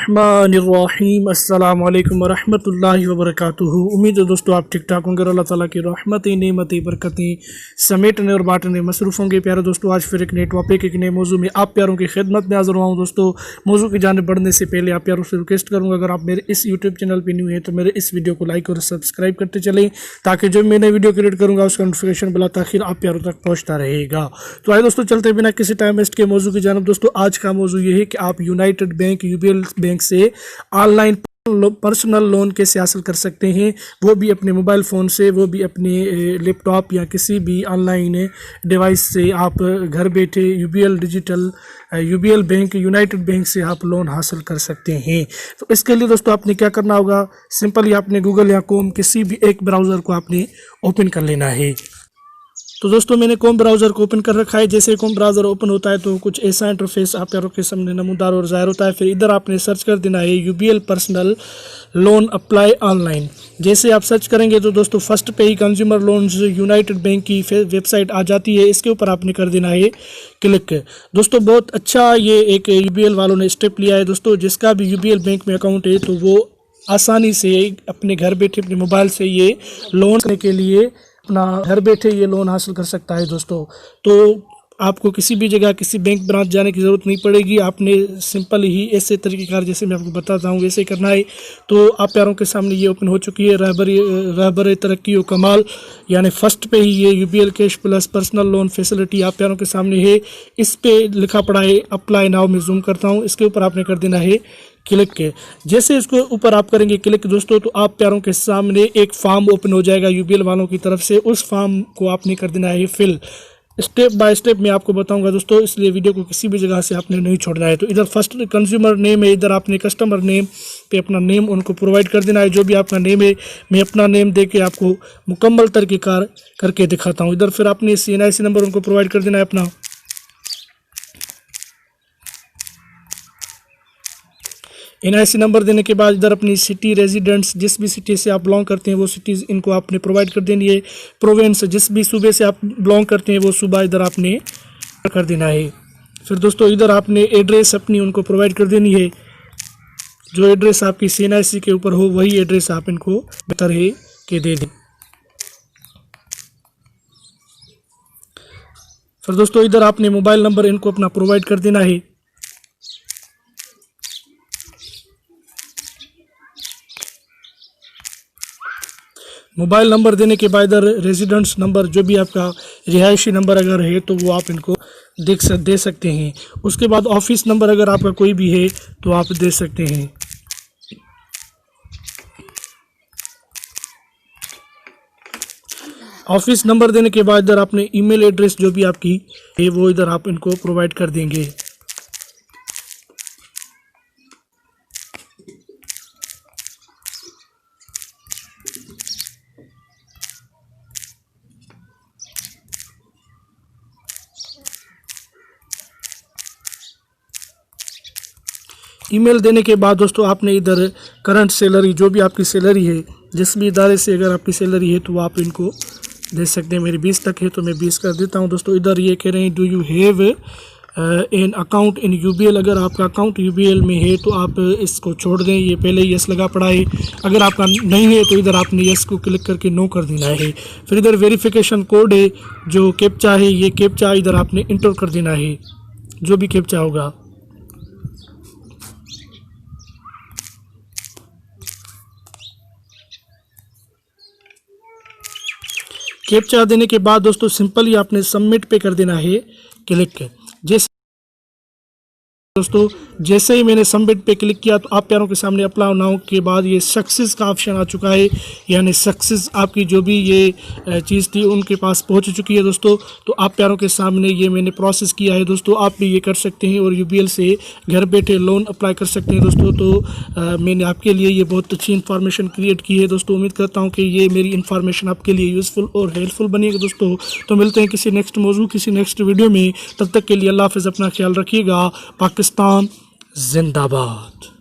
बिस्मिल्लाहिर्रहमानिर्रहीम अस्सलाम वालेकुम वरहमतुल्लाहि वबरकातुहू। उम्मीद है दोस्तों आप ठीक ठाक होंगे और अल्लाह ताला की रहमतें नेमतें बरकतें समेटने और बांटने मसरूफ़ होंगे। प्यारे दोस्तों, आज फिर एक नए टॉपिक एक नए मौजू में आप प्यारों की खिदमत में हाज़िर हुआ हूँ। दोस्तों, मौजू की जानिब बढ़ने से पहले आप प्यारों से रिक्वेस्ट करूँगा, अगर आप मेरे इस यूट्यूब चैनल पर न्यू हैं तो मेरे इस वीडियो को लाइक और सब्सक्राइब करते चलें, ताकि जो मैं नई वीडियो क्रिएट करूँगा उसका नोटिफिकेशन बिला ताखिर आप प्यारों तक पहुँचता रहेगा। तो आइए दोस्तों, चलते बिना किसी टाइम वेस्ट के मौजू की जानिब। दोस्तों, आज का मौजू ये है कि आप यूनाइटेड बैंक यूबीएल बैंक से ऑनलाइन पर्सनल लोन कैसे हासिल कर सकते हैं, वो भी अपने मोबाइल फ़ोन से, वो भी अपने लैपटॉप या किसी भी ऑनलाइन डिवाइस से। आप घर बैठे यूबीएल बैंक यूनाइटेड बैंक से आप लोन हासिल कर सकते हैं। तो इसके लिए दोस्तों आपने क्या करना होगा, सिंपली आपने गूगल या क्रोम किसी भी एक ब्राउज़र को आपने ओपन कर लेना है। तो दोस्तों, मैंने क्रोम ब्राउज़र को ओपन कर रखा है। जैसे क्रोम ब्राउज़र ओपन होता है तो कुछ ऐसा इंटरफेस आप प्यारों के सामने नमूदार और ज़ाहिर होता है। फिर इधर आपने सर्च कर देना है UBL personal loan apply online. जैसे आप सर्च करेंगे तो दोस्तों फर्स्ट पे ही कंज्यूमर लोन्स यूनाइटेड बैंक की वेबसाइट आ जाती है। इसके ऊपर आपने कर देना है क्लिक। दोस्तों, बहुत अच्छा ये एक यूबीएल वालों ने स्टेप लिया है। दोस्तों, जिसका भी यूबीएल बैंक में अकाउंट है तो वो आसानी से अपने घर बैठे अपने मोबाइल से ये लोन करने के लिए अपना घर बैठे ये लोन हासिल कर सकता है। दोस्तों, तो आपको किसी भी जगह किसी बैंक ब्रांच जाने की ज़रूरत नहीं पड़ेगी। आपने सिंपल ही ऐसे तरीक़ेकार जैसे मैं आपको बताता हूँ वैसे करना है। तो आप प्यारों के सामने ये ओपन हो चुकी है रहबर तरक्की और कमाल, यानी फर्स्ट पे ही ये UBL cash plus personal loan facility आप प्यारों के सामने है। इस पे लिखा पड़ा है अप्लाई नाउ। मैं जूम करता हूँ, इसके ऊपर आपने कर देना है क्लिक के। जैसे इसको ऊपर आप करेंगे क्लिक दोस्तों, तो आप प्यारों के सामने एक फॉर्म ओपन हो जाएगा यूबीएल वालों की तरफ से। उस फॉर्म को आपने कर देना है फिल। स्टेप बाय स्टेप मैं आपको बताऊंगा दोस्तों, इसलिए वीडियो को किसी भी जगह से आपने नहीं छोड़ना है। तो इधर फर्स्ट कंज्यूमर नेम है, इधर आपने कस्टमर नेम पे अपना नेम उनको प्रोवाइड कर देना है। जो भी आपका नेम है, मैं अपना नेम दे के आपको मुकम्मल तरीक़ेकार करके दिखाता हूँ। इधर फिर आपने एनआईसी नंबर उनको प्रोवाइड कर देना है अपना। एनआईसी नंबर देने के बाद इधर अपनी सिटी रेजिडेंट्स, जिस भी सिटी से आप बिलोंग करते हैं वो सिटीज़ इनको आपने प्रोवाइड कर देनी है। प्रोविंस, जिस भी सूबे से आप बिलोंग करते हैं वो सूबा इधर आपने कर देना है। फिर दोस्तों इधर आपने एड्रेस अपनी उनको प्रोवाइड कर देनी है। जो एड्रेस आपकी एनआईसी के ऊपर हो वही एड्रेस आप इनको बेहतर है कि दे दें। फिर दोस्तों इधर आपने मोबाइल नंबर इनको अपना प्रोवाइड कर देना है। मोबाइल नंबर देने के बाद इधर रेजिडेंट्स नंबर, जो भी आपका रिहायशी नंबर अगर है तो वो आप इनको दे सकते हैं। उसके बाद ऑफिस नंबर अगर आपका कोई भी है तो आप दे सकते हैं। ऑफिस नंबर देने के बाद इधर आपने ईमेल एड्रेस जो भी आपकी है वो इधर आप इनको प्रोवाइड कर देंगे। ईमेल देने के बाद दोस्तों आपने इधर करंट सैलरी, जो भी आपकी सैलरी है, जिस भी इदारे से अगर आपकी सैलरी है तो वो आप इनको दे सकते हैं। मेरी 20 तक है तो मैं 20 कर देता हूं। दोस्तों इधर ये कह रहे हैं do you have an account in UBL. अगर आपका अकाउंट यूबीएल में है तो आप इसको छोड़ दें, ये पहले ही यस लगा पड़ा है। अगर आपका नहीं है तो इधर आपने यस को क्लिक करके नो कर देना है। फिर इधर वेरिफिकेशन कोड है, जो कैप्चा है, ये कैप्चा इधर आपने इंटर कर देना है, जो भी कैप्चा होगा। कैप्चा देने के बाद दोस्तों सिंपली आपने सबमिट पे कर देना है क्लिक। जैसे ही मैंने सबमिट पे क्लिक किया तो आप प्यारों के सामने अप्लाई नाउ के बाद ये सक्सेस का ऑप्शन आ चुका है, यानी सक्सेस आपकी जो भी ये चीज़ थी उनके पास पहुंच चुकी है दोस्तों। तो आप प्यारों के सामने ये मैंने प्रोसेस किया है दोस्तों, आप भी ये कर सकते हैं और यूबीएल से घर बैठे लोन अप्लाई कर सकते हैं दोस्तों। तो मैंने आपके लिए ये बहुत अच्छी इन्फॉर्मेशन क्रिएट की है दोस्तों। उम्मीद करता हूँ कि ये मेरी इन्फॉर्मेशन आपके लिए यूज़फुल और हेल्पफुल बनेगी दोस्तों। तो मिलते हैं किसी नेक्स्ट मौजू किसी नेक्स्ट वीडियो में, तब तक के लिए अल्लाह हाफ़िज़, अपना ख्याल रखिएगा। पाकिस्तान जिंदाबाद।